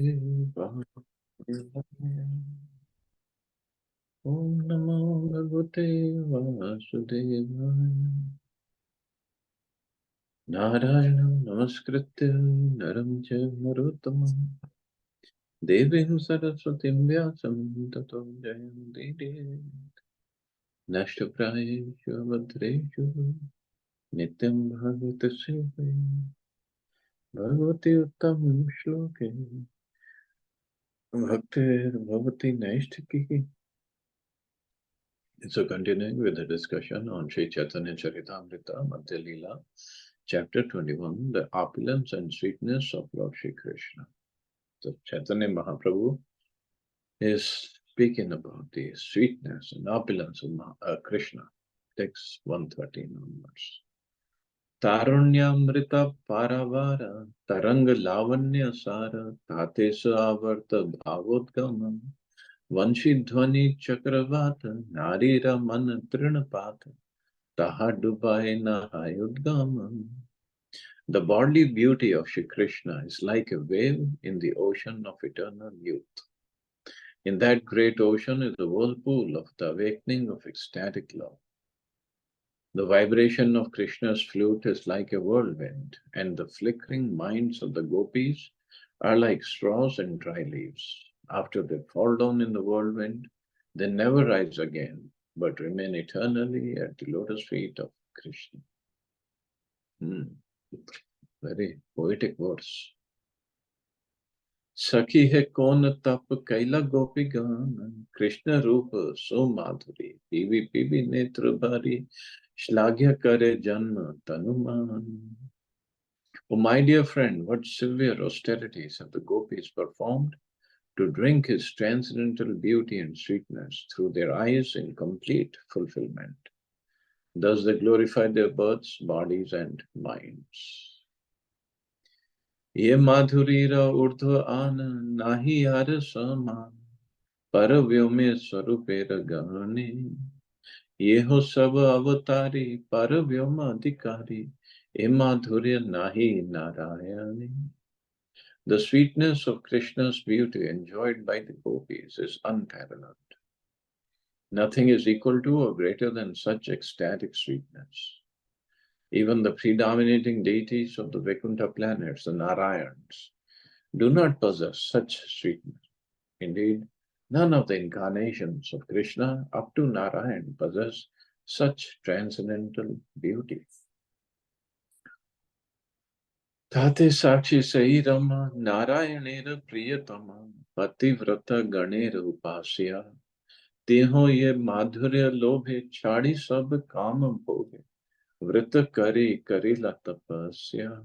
Om Namo Bhagavate Vasudevaya. Narayanam Namaskritya Naram Chaiva Narottamam Devim Saraswatim Vyasam Tato Jayam Nashtaprayeshu Abhadreshu Nityam Bhagavata Sevaya Bhagavati Uttam Shloke Bhaktir Bhavati Naishtiki. So continuing with the discussion on Sri Chaitanya Charitamrita, Madhya Lila, chapter 21, the opulence and sweetness of Lord Shri Krishna. So Chaitanya Mahaprabhu is speaking about the sweetness and opulence of Krishna. Text 113 onwards. Tarunyamrita paravara tarang lavanya sara tatesa avarta bhavodgamam vanshidhvani chakravata narira man trinapata taha dubai nahayudgamam. The bodily beauty of Shri Krishna is like a wave in the ocean of eternal youth. In that great ocean is the whirlpool of the awakening of ecstatic love. The vibration of Krishna's flute is like a whirlwind, and the flickering minds of the gopis are like straws and dry leaves. After they fall down in the whirlwind, they never rise again, but remain eternally at the lotus feet of Krishna. Very poetic verse. सखी है कौन तप कैला गोपी गान कृष्ण रूप सो माधुरी PV PV नेत्र भारी श्लाघ्य करे जन्म तनुमान. Oh, my dear friend, what severe austerities have the gopis performed to drink his transcendental beauty and sweetness through their eyes in complete fulfillment. Thus they glorify their births, bodies, and minds. ये माधुरीरा ऊर्ध्व आन नाही यार समान पर व्योमे स्वरूपेर गहने ये हो सब अवतारी पर व्योम अधिकारी ए माधुर्य नाही Narayani. The sweetness of Krishna's beauty enjoyed by the gopis is unparalleled. Nothing is equal to or greater than such ecstatic sweetness. Even the predominating deities of the Vaikuntha planets, the Narayans, do not possess such sweetness. Indeed, none of the incarnations of Krishna up to Narayan possess such transcendental beauty. Tate Sakshi Sairama Narayanera Priyatama Pativrata Ganera Upasya Teho ye Madhurya Lobhe Chadi Sab Kama Bhoge Vrita Kari Karila Tapasya.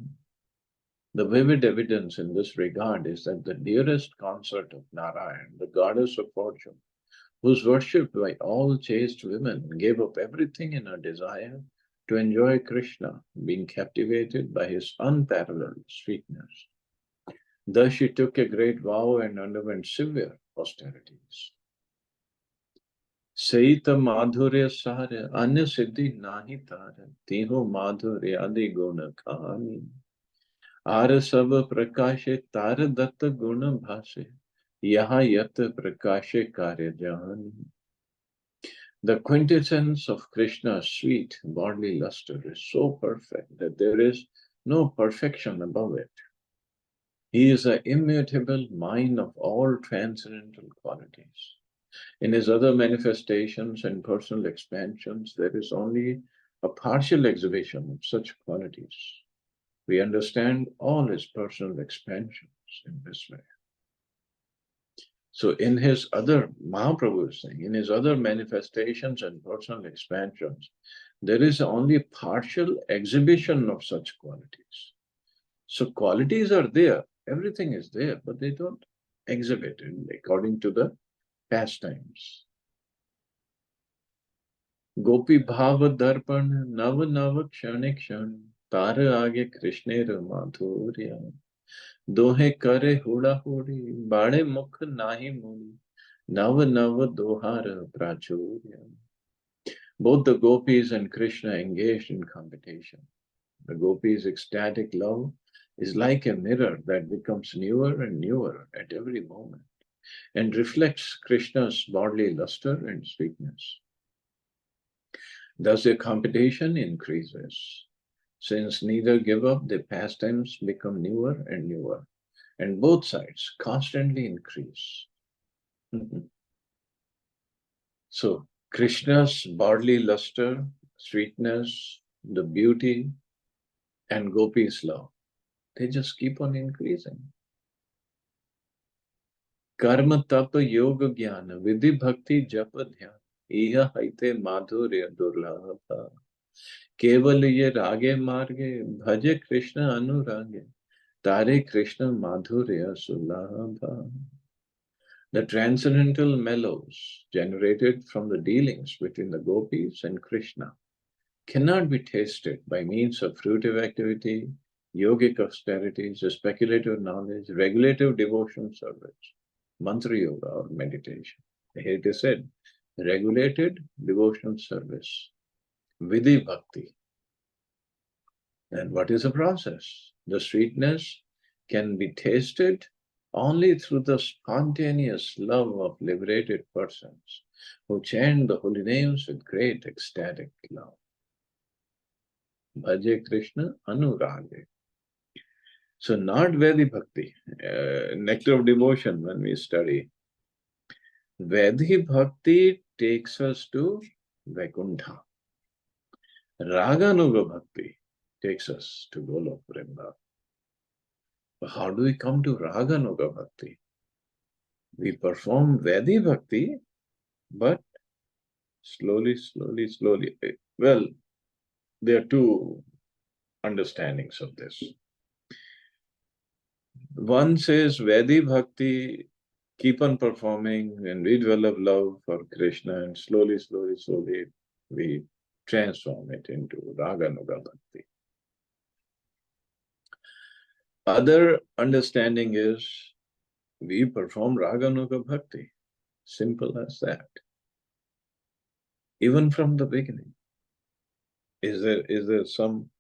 The vivid evidence in this regard is that the dearest consort of Narayan, the goddess of fortune, who is worshipped by all chaste women, gave up everything in her desire to enjoy Krishna, being captivated by his unparalleled sweetness. Thus she took a great vow and underwent severe austerities. Saita madhurya sara anya siddhi nahi tara tiho madhurya adi guna khani आर सब प्रकाशे तार दत्त गुण भाषे यहाँ यत प्रकाशे कार्य जानी. The quintessence of Krishna's sweet bodily luster is so perfect that there is no perfection above it. He is the immutable mind of all transcendental qualities. In his other manifestations and personal expansions, there is only a partial exhibition of such qualities. We understand all his personal expansions in this way. So in his other, Mahaprabhu is saying, in his other manifestations and personal expansions, there is only partial exhibition of such qualities. So qualities are there, everything is there, but they don't exhibit it according to the pastimes. Gopi bhava darpan nav nav kshane kshan tar aage Krishner madhurya दोहे करे हुड़ा हुड़ी बाड़े मुख नाही मुड़ी नव नव दोहार प्राचुर्य. Both the gopis and Krishna engaged in competition. The gopis' ecstatic love is like a mirror that becomes newer and newer at every moment and reflects Krishna's bodily luster and sweetness. Thus, their competition increases. Since neither give up, their pastimes become newer and newer, and both sides constantly increase. So, Krishna's bodily luster, sweetness, the beauty, and Gopi's love, they just keep on increasing. Karma, tapa, yoga, jnana, vidhi, bhakti, japa, dhyan. Iha haite madhurya durlabha. केवल ये रागे मार्गे भजे कृष्ण अनुरागे तारे कृष्ण माधुर्य सुलभा. The transcendental mellows generated from the dealings between the gopis and Krishna cannot be tasted by means of fruitive activity, yogic austerities, speculative knowledge, regulative devotion service, mantra yoga or meditation. Here it is said, regulated devotional service, vidhi bhakti. And what is the process? The sweetness can be tasted only through the spontaneous love of liberated persons who chant the holy names with great ecstatic love. Bhaje Krishna Anurage. So not Vedi Bhakti, nectar of devotion when we study. Vedi Bhakti takes us to Vaikuntha. Raganuga Bhakti takes us to Golok Vrindavan. How do we come to Raganuga Bhakti? We perform Vedi Bhakti, but slowly, slowly, slowly. Well, there are two understandings of this. One says Vedi Bhakti, keep on performing and we develop love for Krishna and slowly, slowly, slowly we transform it into Raganuga Bhakti. Other understanding is we perform Raganuga Bhakti. Simple as that. Even from the beginning. Is there some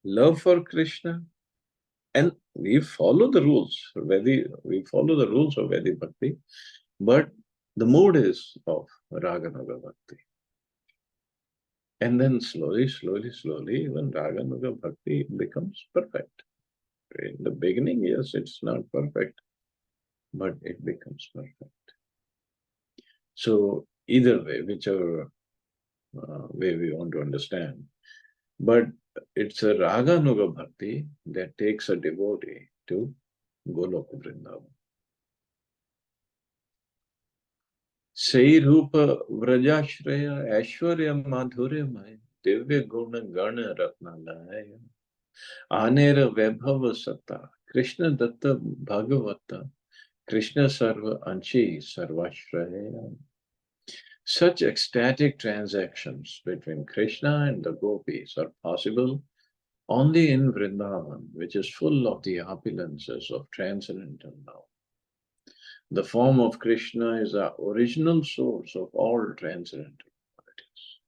love for Krishna? And we follow the rules. We follow the rules of Vedi Bhakti, but the mood is of Raganuga Bhakti. And then slowly, slowly, slowly, when Raganuga Bhakti becomes perfect. In the beginning, yes, it's not perfect, but it becomes perfect. So either way, whichever way we want to understand, but it's a Raganuga Bhakti that takes a devotee to Goloka Vrindavan. Sei Rupa Vrajashraya Aishwarya Madhurya Maya Divya Guna Gana Ratnalaya Anera Vaibhava Satta Krishna Datta Bhagavata Krishna Sarva Anchi Sarvashraya. Such ecstatic transactions between Krishna and the gopis are possible only in Vrindavan, which is full of the opulences of transcendental love. The form of Krishna is the original source of all transcendental qualities.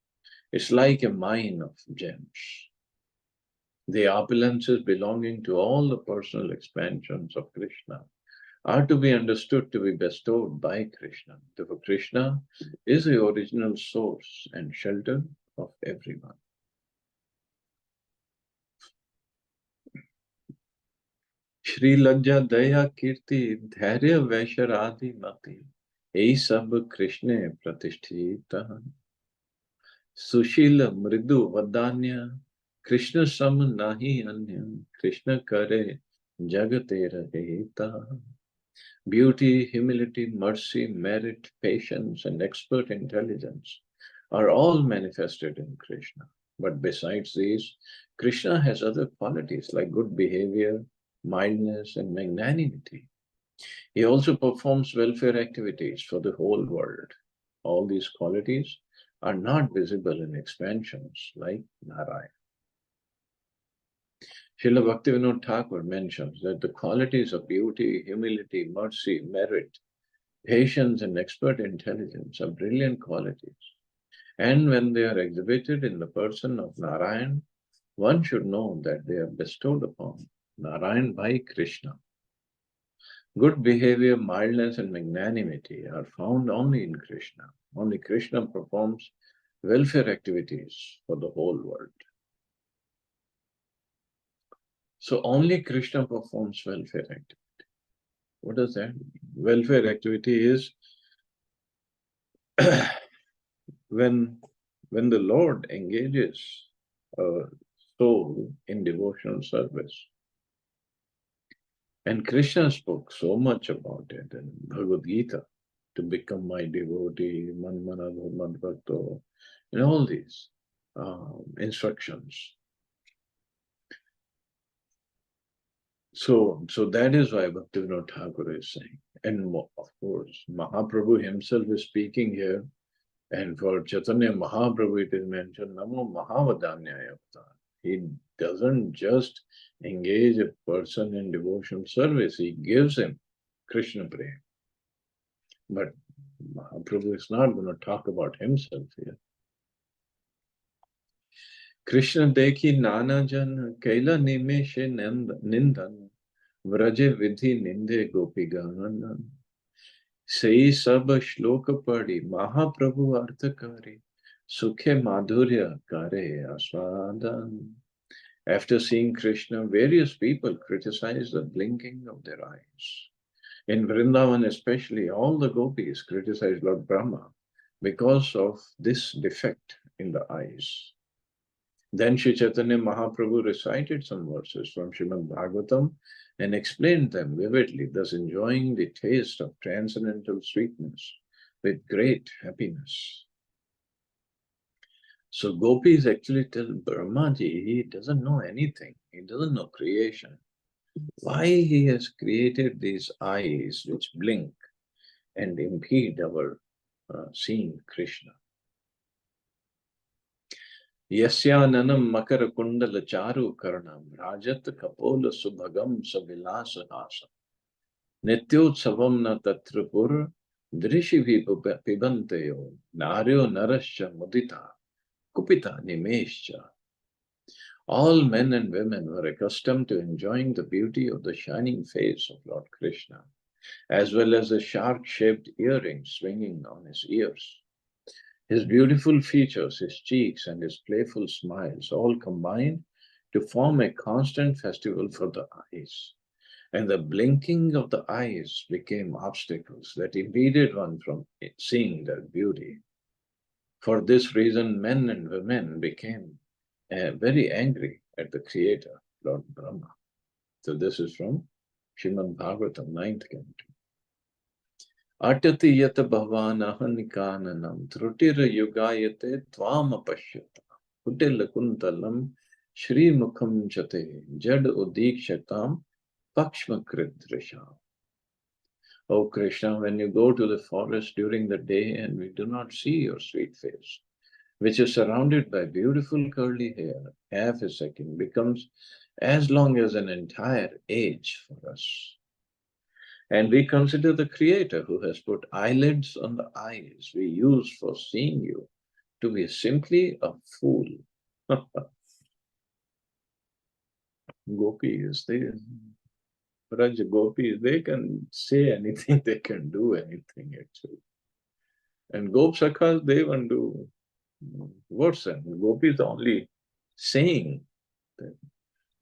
It's like a mine of gems. The opulences belonging to all the personal expansions of Krishna are to be understood to be bestowed by Krishna. Therefore, Krishna is the original source and shelter of everyone. Shri Lajja Daya Kirti Dhairya Vaisharadi Mati Ei Sab Krishna Pratisthita Sushila Mridu Vadanya Krishna Sam Nahi Anya Krishna Kare Jagatera Heta. Beauty, humility, mercy, merit, patience, and expert intelligence are all manifested in Krishna. But besides these, Krishna has other qualities like good behavior, mildness, and magnanimity. He also performs welfare activities for the whole world. All these qualities are not visible in expansions like Narayana. Srila Bhaktivinoda Thakur mentions that the qualities of beauty, humility, mercy, merit, patience, and expert intelligence are brilliant qualities. And when they are exhibited in the person of Narayan, one should know that they are bestowed upon Narayan Bhai Krishna. Good behavior, mildness, and magnanimity are found only in Krishna. Only Krishna performs welfare activities for the whole world. So only Krishna performs welfare activity. What does that mean? Welfare activity is when when the Lord engages a soul in devotional service. And Krishna spoke so much about it in Bhagavad Gita, to become my devotee, Manmana Madhvakto, and all these instructions. So that is why Bhaktivinoda Thakur is saying. And of course, Mahaprabhu himself is speaking here. And for Chaitanya Mahaprabhu, it is mentioned, Namo Mahavadanyaya Avatar. He doesn't just engage a person in devotional service, he gives him Krishna Prem. But Mahaprabhu is not going to talk about himself here. Krishna dekhi nana jan kaila nimeshe nindan vraje vidhi ninde gopi ganan. Sei sab shloka padi Mahaprabhu arthakari sukhe madhurya kare aswadan. After seeing Krishna, various people criticize the blinking of their eyes. In Vrindavan especially, all the gopis criticize Lord Brahma because of this defect in the eyes. Then Sri Chaitanya Mahaprabhu recited some verses from Srimad Bhagavatam and explained them vividly, thus enjoying the taste of transcendental sweetness with great happiness. So gopis actually tell Brahmaji he doesn't know anything. He doesn't know creation. Why he has created these eyes which blink and impede our seeing Krishna. Yasyananam makara kundala charu karanam rajat kapola subhagam savilasa hasa nityotsavam na tatrapur drishivi pibanteyo naryo narascha mudita kupita nimescha. All men and women were accustomed to enjoying the beauty of the shining face of Lord Krishna, as well as the shark-shaped earrings swinging on his ears. His beautiful features, his cheeks, and his playful smiles all combined to form a constant festival for the eyes. And the blinking of the eyes became obstacles that impeded one from seeing their beauty. For this reason, men and women became very angry at the Creator, Lord Brahma. So this is from Srimad Bhagavatam, 9th canto. Atati yata bhavana hanikananam trutira yugayate tvama pashyata kutila kuntalam shri mukham chate jad udikshatam pakshmakridrisha. O Krishna, when you go to the forest during the day and we do not see your sweet face, which is surrounded by beautiful curly hair, half a second becomes as long as an entire age for us. And we consider the Creator who has put eyelids on the eyes we use for seeing you to be simply a fool. Gopis, Raj Gopis, they can say anything, they can do anything actually. And Gopsakhas, they won't do worse than Gopis only saying that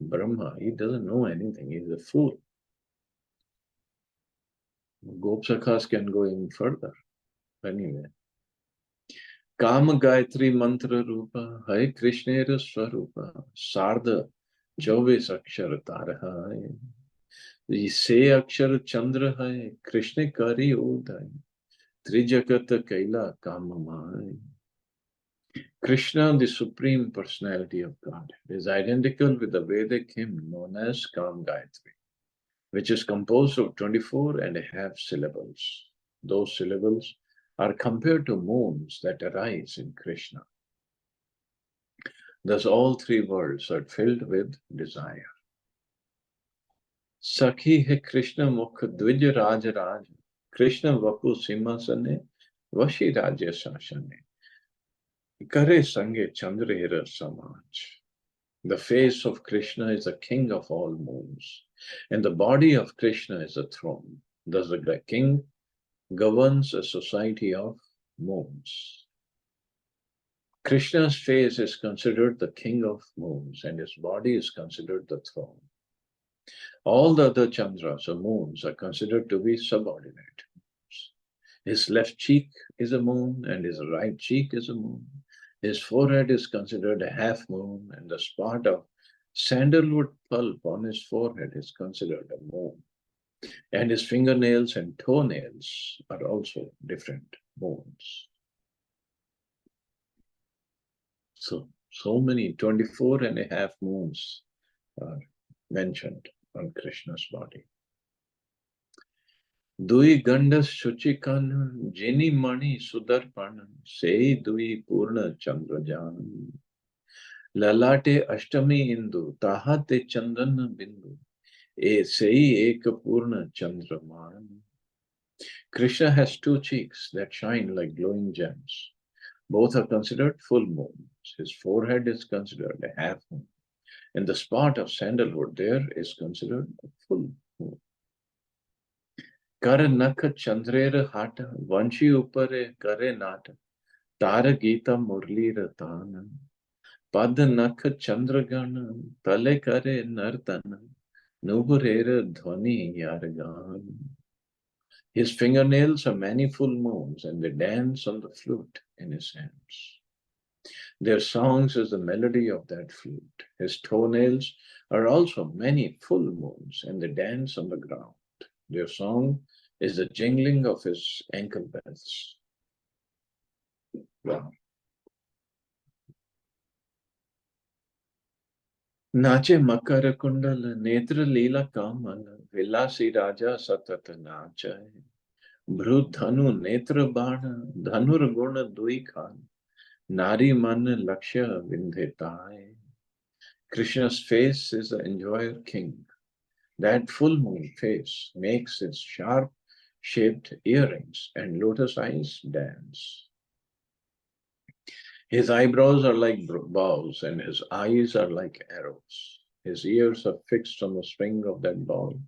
Brahma, he doesn't know anything, he's a fool. Gopsakhas can go even further. Anyway. Kama Gayatri Mantra Rupa, Hai Krishnera Swarupa, Sarda Chaubis Akshar Tarahai. Se Akshar Chandra Hai, Krishna Kari Udai, Trijakata Kaila Kamamai. Krishna, the Supreme Personality of God, is identical with the Vedic hymn known as Kam Gayatri, which is composed of 24 and a half syllables. Those syllables are compared to moons that arise in Krishna. Thus all three worlds are filled with desire. Sakhi hai Krishna mukh dvij raj raj, Krishna vapu simhasane, vashi rajya sasane, kare sange chandrera samaj. The face of Krishna is the king of all moons, and the body of Krishna is the throne. Thus, the king governs a society of moons. Krishna's face is considered the king of moons, and his body is considered the throne. All the other Chandras or moons are considered to be subordinate. His left cheek is a moon, and his right cheek is a moon. His forehead is considered a half moon, and the spot of sandalwood pulp on his forehead is considered a moon. And his fingernails and toenails are also different moons. So many 24 and a half moons are mentioned on Krishna's body. Dui gandas shuchikan jini mani sudarpan sei dui purna chandrajan lalate ashtami indu tahate chandan bindu e sei ek purna chandraman. Krishna has two cheeks that shine like glowing gems. Both are considered full moons. His forehead is considered a half moon, and the spot of sandalwood there is considered a full moon. Kar nakh chandrer hata, vanshi upare kare nata, tara gita murli ratana, pad nakh chandragana, tale kare nartana, nuburera dhvani yargan. His fingernails are many full moons, and they dance on the flute in his hands. Their songs is the melody of that flute. His toenails are also many full moons, and they dance on the ground. Their song is the jingling of his ankle bells. Wow. नाचे मकर कुंडल नेत्र लीला कामल विलासी राजा सतत नाचाए भ्रु धनु नेत्र बाण धनुर्गुण दुई Khan Nari man lakshya vindhetai. Krishna's face is the enjoyer king. That full moon face makes his sharp-shaped earrings and lotus eyes dance. His eyebrows are like bows and his eyes are like arrows. His ears are fixed on the string of that bow.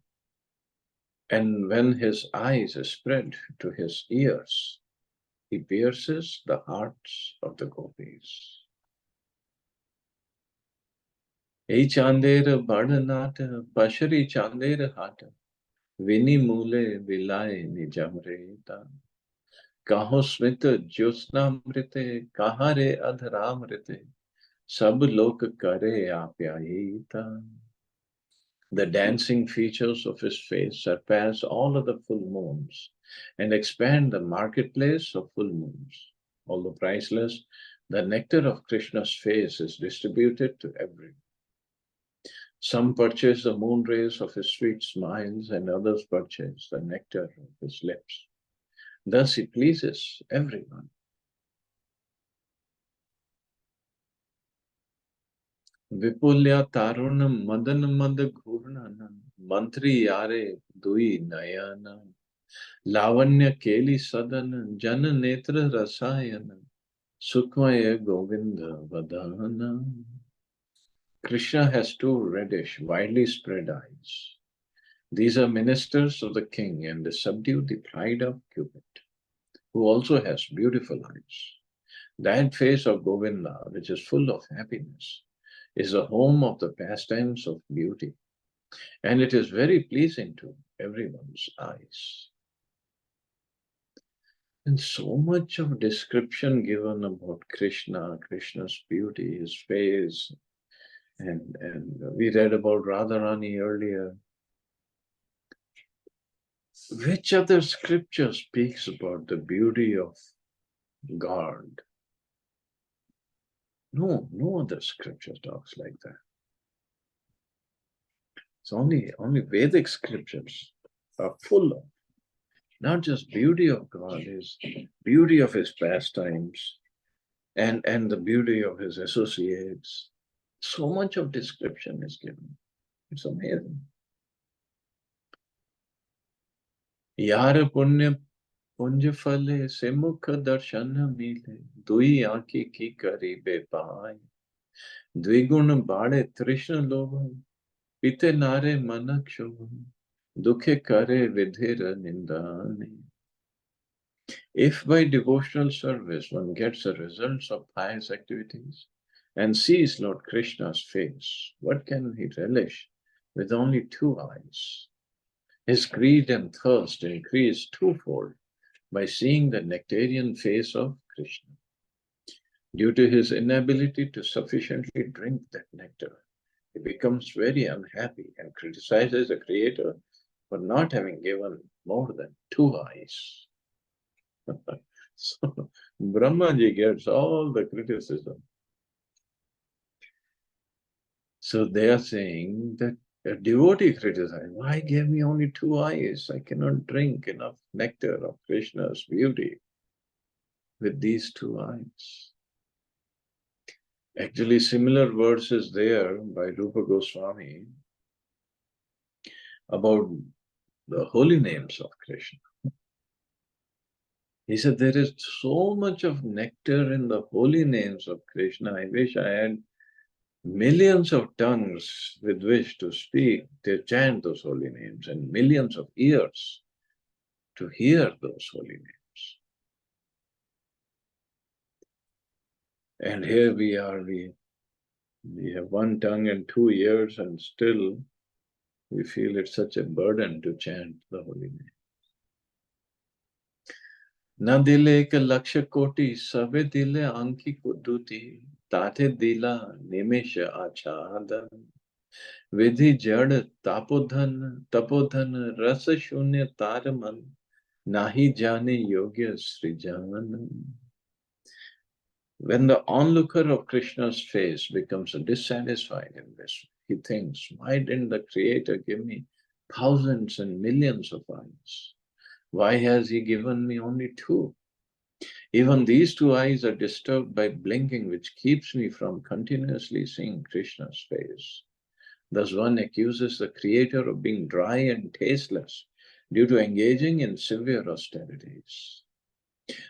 And when his eyes are spread to his ears, he pierces the hearts of the gopis. Ei chandera badanata, pashari chandera hata, vini mule vilai nijamreta. Kaho smita jyosnamrite, kahare adharamrite, sab lok kare apyayita. The dancing features of his face surpass all other full moons and expand the marketplace of full moons. Although priceless, the nectar of Krishna's face is distributed to everyone. Some purchase the moon rays of his sweet smiles, and others purchase the nectar of his lips. Thus he pleases everyone. Vipulya tarunam madan mad ghurnanam mantri yare dui nayana lavanya keli sadana jana netra rasayana sukmaya govinda vadana. Krishna has two reddish, widely spread eyes. These are ministers of the king, and they subdue the pride of Cupid, who also has beautiful eyes. That face of Govinda, which is full of happiness, is the home of the pastimes of beauty, and it is very pleasing to everyone's eyes. And so much of description given about Krishna, Krishna's beauty, his face, and we read about Radharani earlier. Which other scripture speaks about the beauty of God? No other scripture talks like that. It's only Vedic scriptures are full of not just beauty of God, is beauty of his pastimes and the beauty of his associates. So much of description is given. It's amazing. Yara punya punja phale se mukha darshan mile dui aanki ki karibe paai Dviguna bade trishna lobha, pite nare manak shobha, dukhe kare vidhira nindani. If by devotional service one gets the results of pious activities and sees Lord Krishna's face, what can he relish with only two eyes? His greed and thirst increase twofold by seeing the nectarian face of Krishna. Due to his inability to sufficiently drink that nectar, he becomes very unhappy and criticizes the Creator for not having given more than two eyes. So Brahmaji gets all the criticism. So they are saying that a devotee criticizes, why gave me only two eyes? I cannot drink enough nectar of Krishna's beauty with these two eyes. Actually, similar verses there by Rupa Goswami about the holy names of Krishna. He said, there is so much of nectar in the holy names of Krishna. I wish I had millions of tongues with which to speak, to chant those holy names, and millions of ears to hear those holy names. And here we are, we have one tongue and two ears, and still we feel it's such a burden to chant the holy name. Na dile ke lakshya koti, sabe dile anki kuduti, tate dila nimesha achada. Vidhi jad tapodhan rasa shunya taraman, nahi jane yogya srijan. When the onlooker of Krishna's face becomes dissatisfied in this, he thinks, why didn't the Creator give me thousands and millions of eyes? Why has he given me only two? Even these two eyes are disturbed by blinking, which keeps me from continuously seeing Krishna's face. Thus one accuses the Creator of being dry and tasteless due to engaging in severe austerities.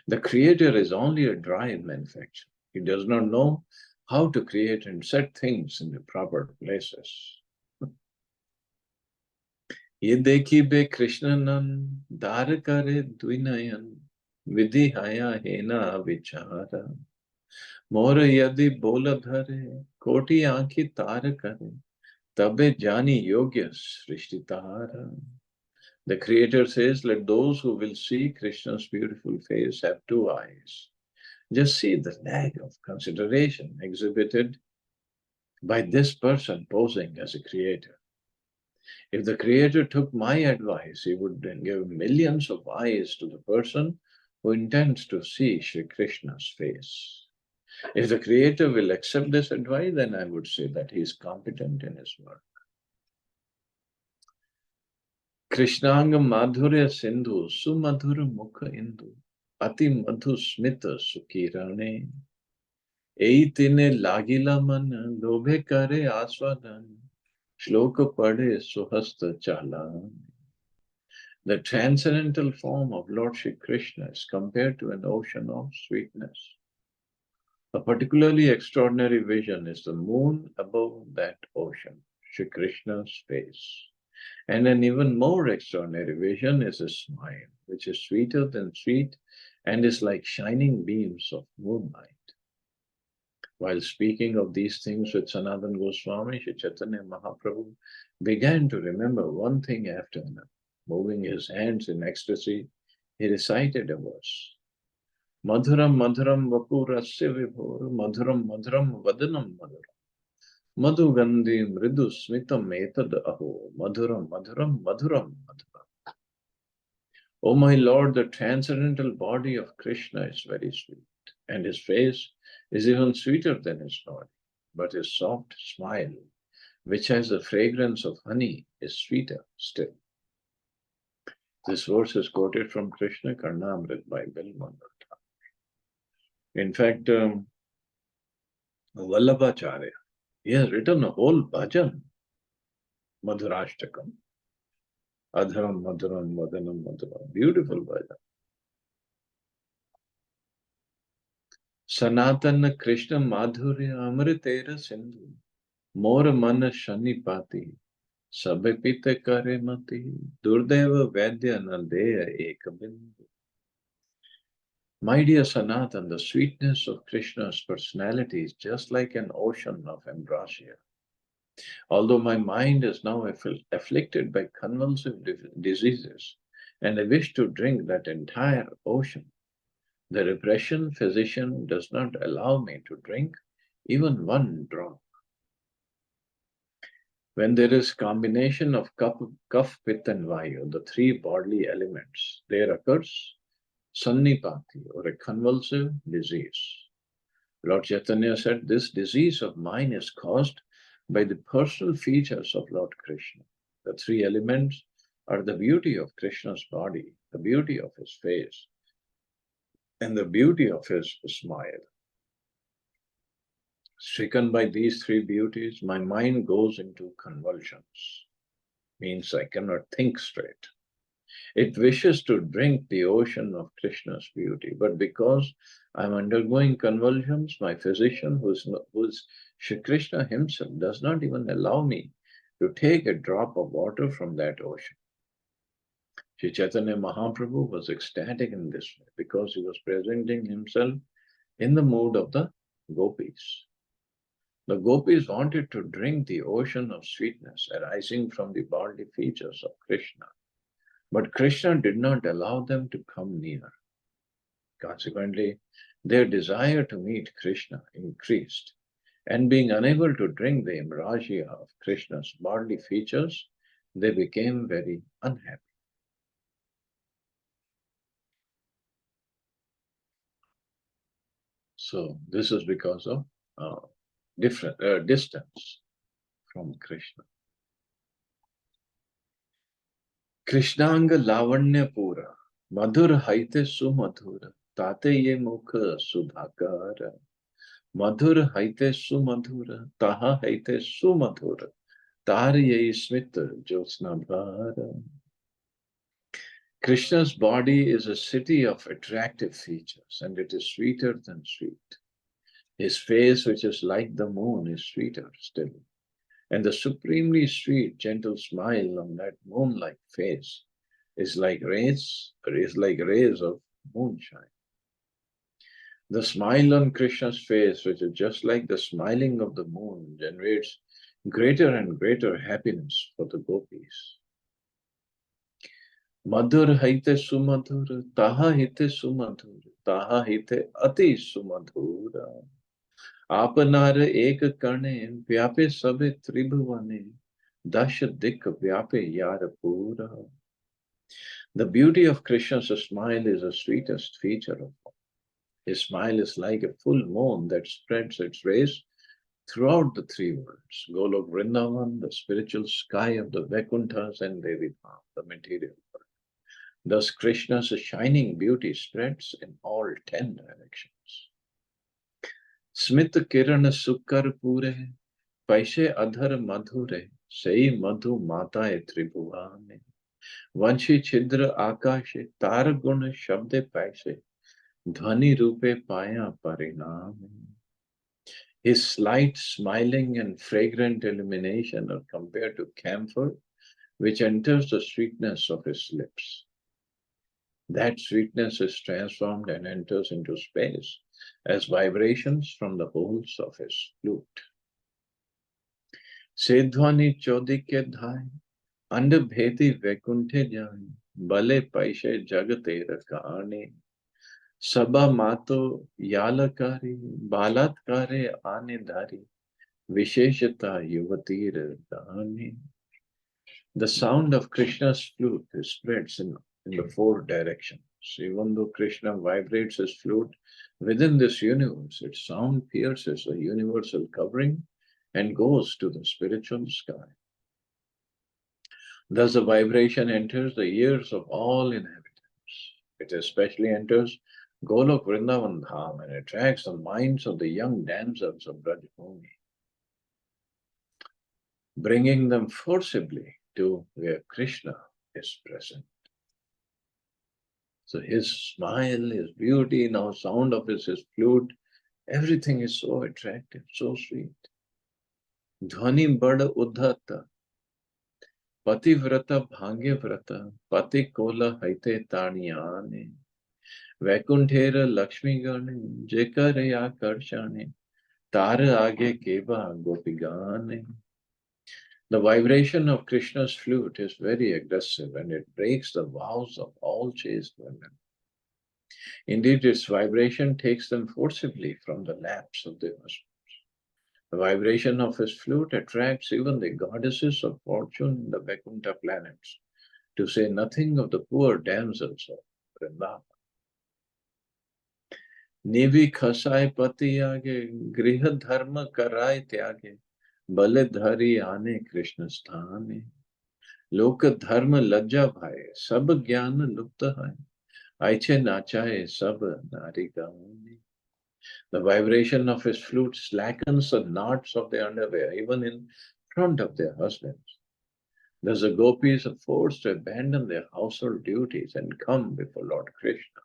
The Creator is only a dry manufacturer. He does not know how to create and set things in the proper places. Ye dekhi be Krishnanan, dar kare duinayan, vidhi haya hena vichara. Mor yadi bola dhare, koti aanki tar kare, tabe jani yogya srishtitara. The Creator says, let those who will see Krishna's beautiful face have two eyes. Just see the lack of consideration exhibited by this person posing as a creator. If the Creator took my advice, he would then give millions of eyes to the person who intends to see Sri Krishna's face. If the Creator will accept this advice, then I would say that he is competent in his work. Krishnanga Madhurya Sindhu Sumadhura Mukha Indu Ati Madhu Smita Sukirane Ei tine lagila man lobhe kare aswadan shloka pade suhasta chala. The transcendental form of Lord Shri Krishna is compared to an ocean of sweetness. A particularly extraordinary vision is the moon above that ocean, Shri Krishna's face. And an even more extraordinary vision is a smile, which is sweeter than sweet and is like shining beams of moonlight. While speaking of these things with Sanatana Goswami, Sri Chaitanya Mahaprabhu began to remember one thing after another. Moving his hands in ecstasy, he recited a verse. Madhuram madhuram vapurasya vibhor, madhuram madhuram vadanam madhuram. Madhu gandhi mridu smitam etad aho, madhuram madhuram madhuram madhuram. O my Lord, the transcendental body of Krishna is very sweet, and his face is even sweeter than his body. But his soft smile, which has the fragrance of honey, is sweeter still. This verse is quoted from Krishna Karnamrit by Bilmangal. In fact, Vallabhacharya, he has written a whole bhajan, Madhurashtakam. Adharam Madhuram Vadanam Madhuram. Beautiful bhajan. Sanatana Krishna Madhurya Amritera Sindhu More Mana Shani Pati Sabe Pite Kare Mati Durdeva Vaidya Nadeya Ekabindu. My dear Sanatan, the sweetness of Krishna's personality is just like an ocean of ambrosia. Although my mind is now afflicted by convulsive diseases, and I wish to drink that entire ocean, the repression physician does not allow me to drink even one drop. When there is combination of kapha, pitta, and vayu, the three bodily elements, there occurs sannipati, or a convulsive disease. Lord Chaitanya said, this disease of mine is caused by the personal features of Lord Krishna. The three elements are the beauty of Krishna's body, the beauty of his face, and the beauty of his smile. Stricken by these three beauties, my mind goes into convulsions. Means I cannot think straight. It wishes to drink the ocean of Krishna's beauty, but because I'm undergoing convulsions, my physician, who's Shri Krishna himself, does not even allow me to take a drop of water from that ocean. Shri Chaitanya Mahaprabhu was ecstatic in this way because he was presenting himself in the mood of the gopis. The gopis wanted to drink the ocean of sweetness arising from the bodily features of Krishna. But Krishna did not allow them to come near. Consequently, their desire to meet Krishna increased, and being unable to drink the ambrosia of Krishna's bodily features, they became very unhappy. So this is because of different distance from Krishna. Krishnanga Lavanya Pura Madhur Haite Sumadhura Tate Ye Mukha Sudhakara Madhur Haite Sumadhura Taha Haite Sumadhura Tar Ye Smita Jyotsna Bhara. Krishna's body is a city of attractive features, and it is sweeter than sweet. His face, which is like the moon, is sweeter still. And the supremely sweet, gentle smile on that moon-like face is like rays of moonshine. The smile on Krishna's face, which is just like the smiling of the moon, generates greater and greater happiness for the gopis. Madhur haite sumadhur, taha hite sumadhur, taha hite ati sumadhura. Apanar ek karne, vyape sabe tribhuvane, dash dik vyape yara pura. The beauty of Krishna's smile is the sweetest feature of all. His smile is like a full moon that spreads its rays throughout the three worlds. Golok Vrindavan, the spiritual sky of the Vaikunthas, and Devi Dham, the material world. Thus Krishna's shining beauty spreads in all 10 directions. Smit Kirana Sukkar Pure, Paise Adhar Madhure, Sei Madhu Matae Tribhuvane. Vanshi Chidra Akashe, Tar Guna Shabde Paise, Dhvani Rupe Paya Parinam. His slight smiling and fragrant illumination are compared to camphor, which enters the sweetness of his lips. That sweetness is transformed and enters into space as vibrations from the holes of his flute. Sedhvani chodike dhai, under bheti vekunthe jai, bale paishe jagate rakane. Sabha mato yalakari, balatkare anedhari, visheshata yuvatir dhani. The sound of Krishna's flute spreads in the four directions. Even though Krishna vibrates his flute within this universe, its sound pierces the universal covering and goes to the spiritual sky. Thus the vibration enters the ears of all inhabitants. It especially enters Golok Vrindavan Dham and attracts the minds of the young damsels of Brajbhumi, bringing them forcibly to where Krishna is present. So his smile, his beauty, now sound of his flute Everything is so attractive, so sweet. Dhvani bada uddhata, pativrata bhagyavrata, pati kola haite taniyane, Vaikuntera Lakshmi Gane, Jekare Akarshane, Tara Age Keva Gopigane. The vibration of Krishna's flute is very aggressive and it breaks the vows of all chaste women. Indeed, its vibration takes them forcibly from the laps of their husbands. The vibration of his flute attracts even the goddesses of fortune in the Vaikuntha planets, to say nothing of the poor damsels of Vrindavan. निवि खसाय पति आगे गृह धर्म कराय त्यागे बल धरि आने कृष्ण स्थाने लोक धर्म लज्जा भाए सब ज्ञान लुप्त है ऐछे नाचाए सब नारी गाने. The vibration of his flute slackens the knots of their underwear even in front of their husbands. Thus the gopis are forced to abandon their household duties and come before Lord Krishna.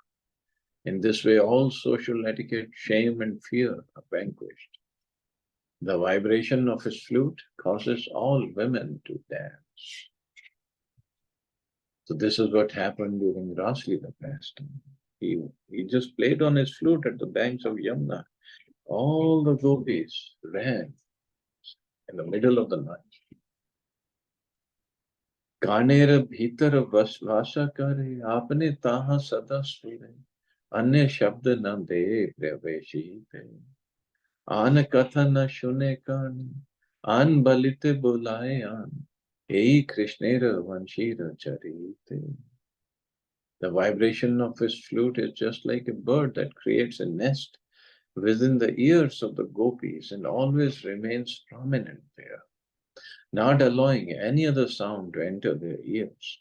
In this way, all social etiquette, shame, and fear are vanquished. The vibration of his flute causes all women to dance. So this is what happened during Ras Leela pastime. He just played on his flute at the banks of Yamuna. All the gopis ran in the middle of the night. कानेर भीतर वासा करे आपने ताहा सदा सुरे अन्य शब्द न दे प्रवेशी थे आन कथा न सुने कान आन बलिते बुलाए आन यही कृष्णेर वंशीर चरिते. The vibration of his flute is just like a bird that creates a nest within the ears of the gopis and always remains prominent there, not allowing any other sound to enter their ears.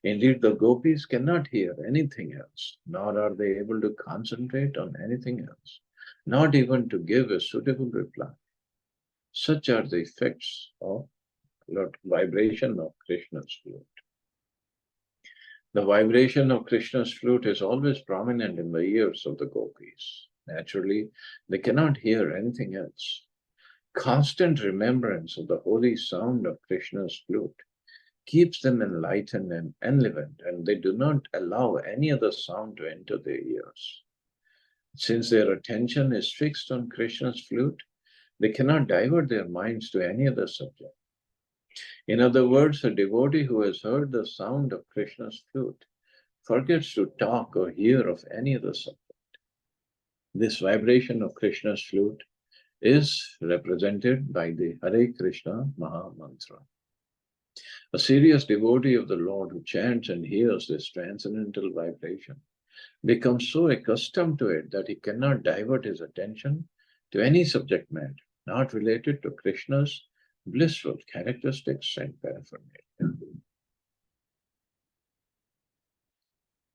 Indeed, the gopis cannot hear anything else, nor are they able to concentrate on anything else, not even to give a suitable reply. Such are the effects of the vibration of Krishna's flute. The vibration of Krishna's flute is always prominent in the ears of the gopis. Naturally, they cannot hear anything else. Constant remembrance of the holy sound of Krishna's flute keeps them enlightened and enlivened, and they do not allow any other sound to enter their ears. Since their attention is fixed on Krishna's flute, they cannot divert their minds to any other subject. In other words, a devotee who has heard the sound of Krishna's flute forgets to talk or hear of any other subject. This vibration of Krishna's flute is represented by the Hare Krishna Maha Mantra. A serious devotee of the Lord who chants and hears this transcendental vibration becomes so accustomed to it that he cannot divert his attention to any subject matter not related to Krishna's blissful characteristics and paraphernalia.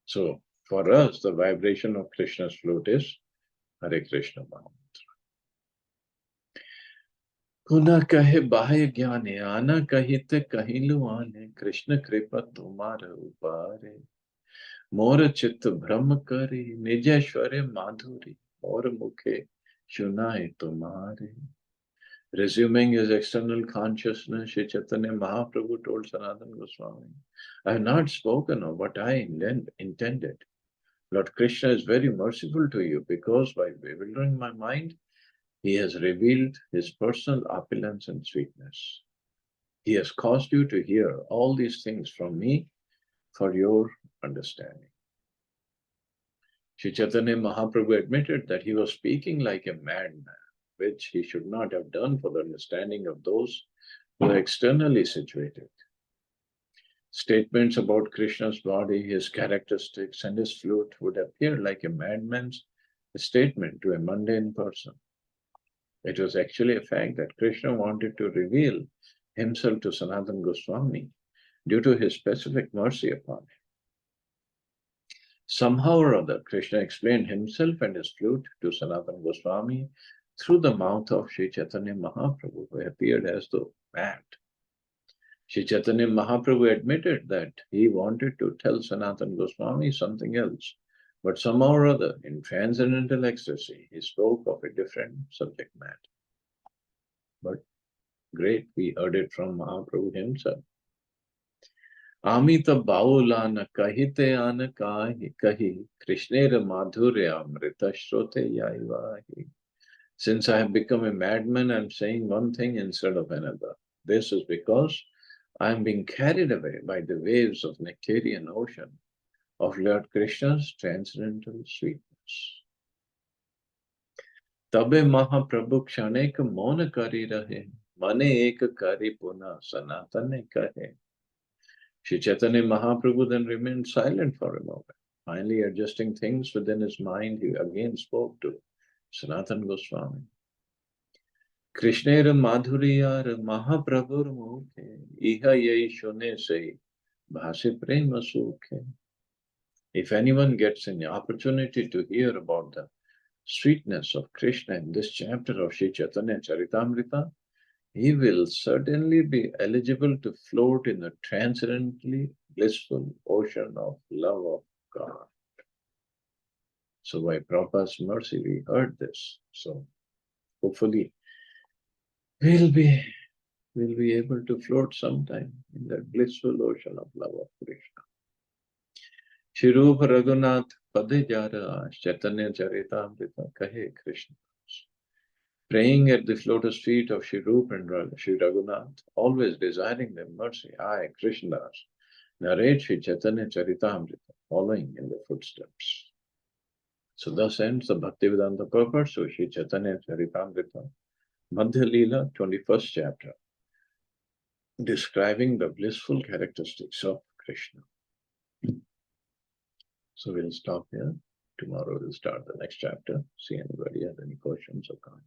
So, for us, the vibration of Krishna's flute is Hare Krishna Mahamantra. Kuna kahe bahe gyane, ana kahite kahilu ane, Krishna kripa tumara upare. Mora chitta brahma kare, nijashware madhuri, or mukhe shunaye tumare. Resuming his external consciousness, Sri Chaitanya Mahaprabhu told Sanatana Goswami, I have not spoken of what I intended. Lord Krishna is very merciful to you because by bewildering my mind, he has revealed his personal opulence and sweetness. He has caused you to hear all these things from me for your understanding. Sri Chaitanya Mahaprabhu admitted that he was speaking like a madman, which he should not have done for the understanding of those who are externally situated. Statements about Krishna's body, his characteristics, and his flute would appear like a madman's statement to a mundane person. It was actually a fact that Krishna wanted to reveal himself to Sanatana Goswami due to his specific mercy upon him. Somehow or other, Krishna explained himself and his flute to Sanatana Goswami through the mouth of Sri Chaitanya Mahaprabhu, who appeared as though mad. Sri Chaitanya Mahaprabhu admitted that he wanted to tell Sanatana Goswami something else, But somehow or other, in transcendental ecstasy, he spoke of a different subject matter. But great, we heard it from Mahaprabhu himself. Amita baulana kahite ana kahi Krishnera madhurya amrita shrote yaivahi. Since I have become a madman, I'm saying one thing instead of another. This is because I am being carried away by the waves of nectarian ocean of Lord Krishna's transcendental sweetness. तबे महाप्रभु क्षणेक मौन करी रहे मने एक करी पुनः सनातन कहे. Sri Chaitanya Mahaprabhu then remained silent for a moment. Finally, adjusting things within his mind, he again spoke to Sanatana Goswami. Krishnera madhuriyar Mahaprabhur mukhe iha yai shune se bhase prema sukhe. If anyone gets an opportunity to hear about the sweetness of Krishna in this chapter of Sri Chaitanya Charitamrita, he will certainly be eligible to float in the transcendently blissful ocean of love of God. So by Prabhupada's mercy, we heard this. So hopefully we'll be able to float sometime in that blissful ocean of love of Krishna. Shirup Raghunath Padejara Chaitanya Charitamrita Kahe Krishna. Praying at the lotus feet of Sri Rupa and Sri Raghunath, always desiring their mercy, I, Krishnadas, narrate Sri Chaitanya Charitamrita, following in their footsteps. So thus ends the Bhaktivedanta purport of Sri Chaitanya Charitamrita, Madhya Lila, 21st chapter, describing the blissful characteristics of Krishna. So we'll stop here. Tomorrow we'll start the next chapter. See anybody have any questions or comments.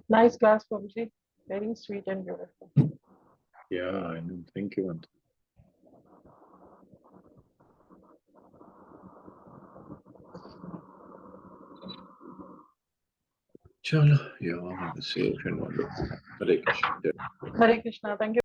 Nice class, Prabhuji. Very sweet and beautiful. Yeah, I know. Thank you. Chalo, you all have a safe and wonderful. Hare Krishna. Hare Krishna. Thank you.